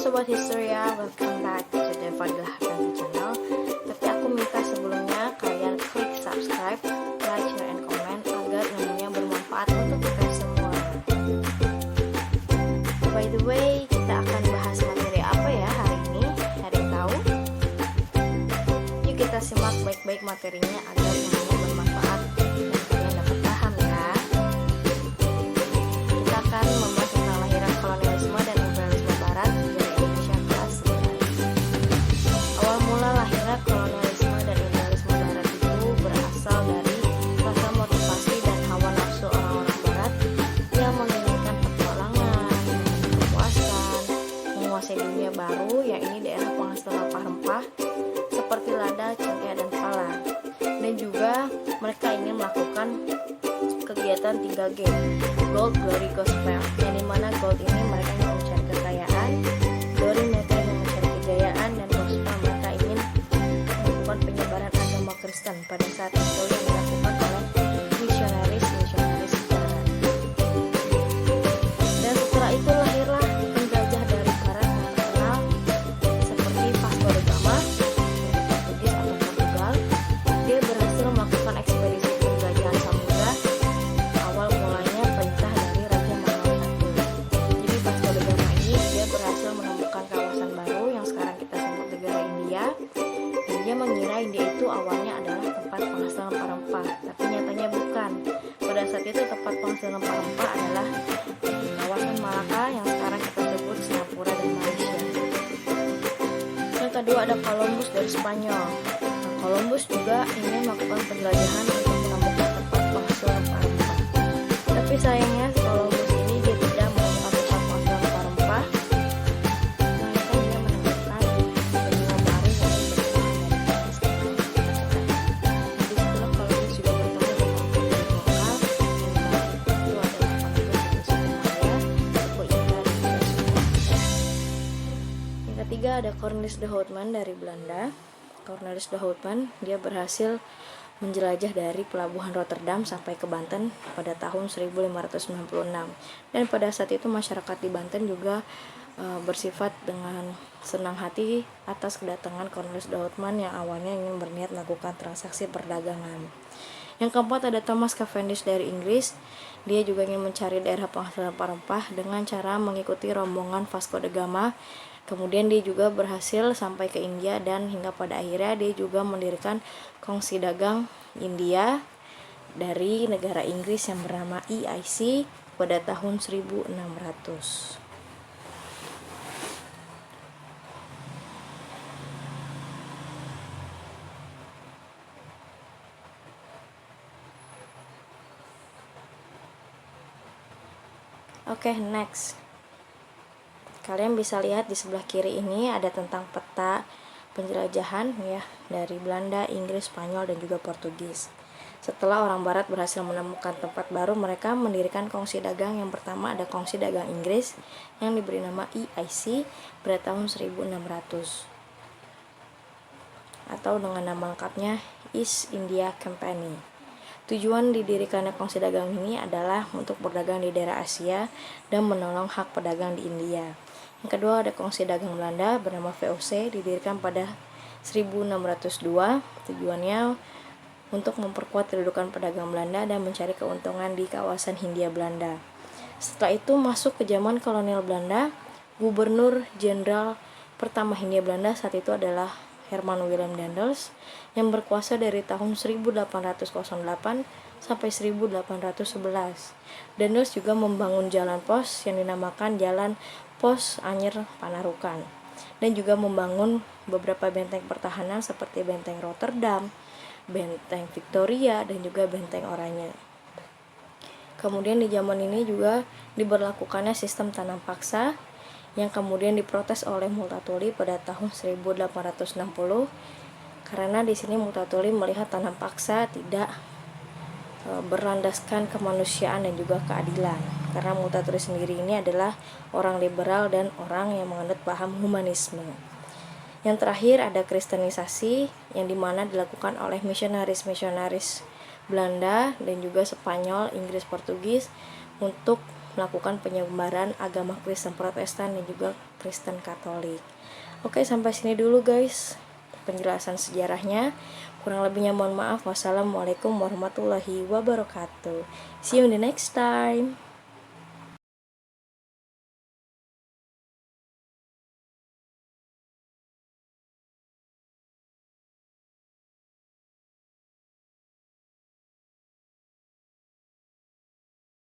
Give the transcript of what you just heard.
Sobat Historia, welcome back to the Fadila Hartanti channel. Tapi aku minta sebelumnya kalian klik subscribe, like, share, and comment agar ilmunya bermanfaat untuk kita semua. By the way, kita akan bahas materi apa ya hari ini? Ada yang tahu? Yuk kita simak baik-baik materinya agar ilmunya bermanfaat dan kalian dapat paham ya. Kita akan membahas tentang lahiran kolonialisme dan imperialisme barat dari Indonesia kelas 11. Awal mula lahirnya kolonialisme dan imperialisme barat itu berasal dari rasa motivasi dan hawa nafsu orang-orang barat yang menginginkan petualangan, kepuasan, menguasai dunia baru, yang ini daerah penghasil rempah-rempah seperti lada, cengkeh, dan pala. Dan juga mereka ingin melakukan kegiatan 3G, Gold, Glory, Gospel, yang dimana gold ini mereka ingin mencari kekayaan, glory mereka ingin mencari kejayaan, dan gospel mereka ingin melakukan penyebaran agama Kristen pada saat itu yang dilakukan oleh misionaris-misionaris barat. Dan setelah itu lahirlah penjajah dari barat yang terkenal seperti Vasco da Gama dari Portugis atau Portugal. Dia berhasil melakukan ekspedisi penjelajahan samudra. Awal mulanya perintah dari Raja Manuel I. Jadi Vasco da Gama ini dia berhasil menemukan kawasan baru yang sekarang kita sebut negara India. Dan dia mengira India itu awalnya adalah tempat penghasil rempah-rempah, tapi nyatanya bukan. Pada saat itu tempat penghasil rempah-rempah adalah kawasan Malaka yang sekarang kita sebut Singapura dan Malaysia. Yang kedua ada Columbus dari Spanyol. Nah, Columbus juga ingin melakukan penjelajahan untuk menemukan tempat penghasil rempah-rempah. Tapi sayangnya Columbus ini dia tidak menemukan tempat penghasil rempah-rempah, melainkan dia menemukan benua baru yang bernama Amerika. Di situlah Columbus juga bertemu dengan penduduk lokal, yang saat itu adalah penduduk dari suku Maya, suku Inca, dan juga suku Aztec. Yang ketiga ada Cornelis de Houtman dari Belanda. Cornelis de Houtman dia berhasil menjelajah dari pelabuhan Rotterdam sampai ke Banten pada tahun 1596. Dan pada saat itu masyarakat di Banten juga bersifat dengan senang hati atas kedatangan Cornelis de Houtman yang awalnya ingin berniat melakukan transaksi perdagangan. Yang keempat ada Thomas Cavendish dari Inggris. Dia juga ingin mencari daerah penghasil rempah-rempah dengan cara mengikuti rombongan Vasco da Gama. Kemudian dia juga berhasil sampai ke India dan hingga pada akhirnya dia juga mendirikan kongsi dagang India dari negara Inggris yang bernama EIC pada tahun 1600. Oke, next. Kalian bisa lihat di sebelah kiri ini ada tentang peta penjelajahan ya dari Belanda, Inggris, Spanyol, dan juga Portugis. Setelah orang barat berhasil menemukan tempat baru, mereka mendirikan kongsi dagang. Yang pertama ada kongsi dagang Inggris yang diberi nama EIC pada tahun 1600 atau dengan nama lengkapnya East India Company. Tujuan didirikannya kongsi dagang ini adalah untuk berdagang di daerah Asia dan menolong hak pedagang di India. Yang kedua ada kongsi dagang Belanda bernama VOC, didirikan pada 1602. Tujuannya untuk memperkuat kedudukan pedagang Belanda dan mencari keuntungan di kawasan Hindia Belanda. Setelah itu masuk ke zaman kolonial Belanda. Gubernur Jenderal pertama Hindia Belanda saat itu adalah Herman Willem Daendels yang berkuasa dari tahun 1808 sampai 1811. Daendels juga membangun jalan pos yang dinamakan Jalan Pos Anyer Panarukan dan juga membangun beberapa benteng pertahanan seperti benteng Rotterdam, benteng Victoria, dan juga benteng Oranye. Kemudian di zaman ini juga diberlakukannya sistem tanam paksa yang kemudian diprotes oleh Multatuli pada tahun 1860 karena di sini Multatuli melihat tanam paksa tidak berlandaskan kemanusiaan dan juga keadilan. Karena Multatuli sendiri ini adalah orang liberal dan orang yang menganut paham humanisme. Yang terakhir ada kristenisasi yang dimana dilakukan oleh misionaris-misionaris Belanda dan juga Spanyol, Inggris, Portugis untuk melakukan penyebaran agama Kristen Protestan dan juga Kristen Katolik. Oke, sampai sini dulu guys penjelasan sejarahnya. Kurang lebihnya mohon maaf. Wassalamualaikum warahmatullahi wabarakatuh. See you in the next time.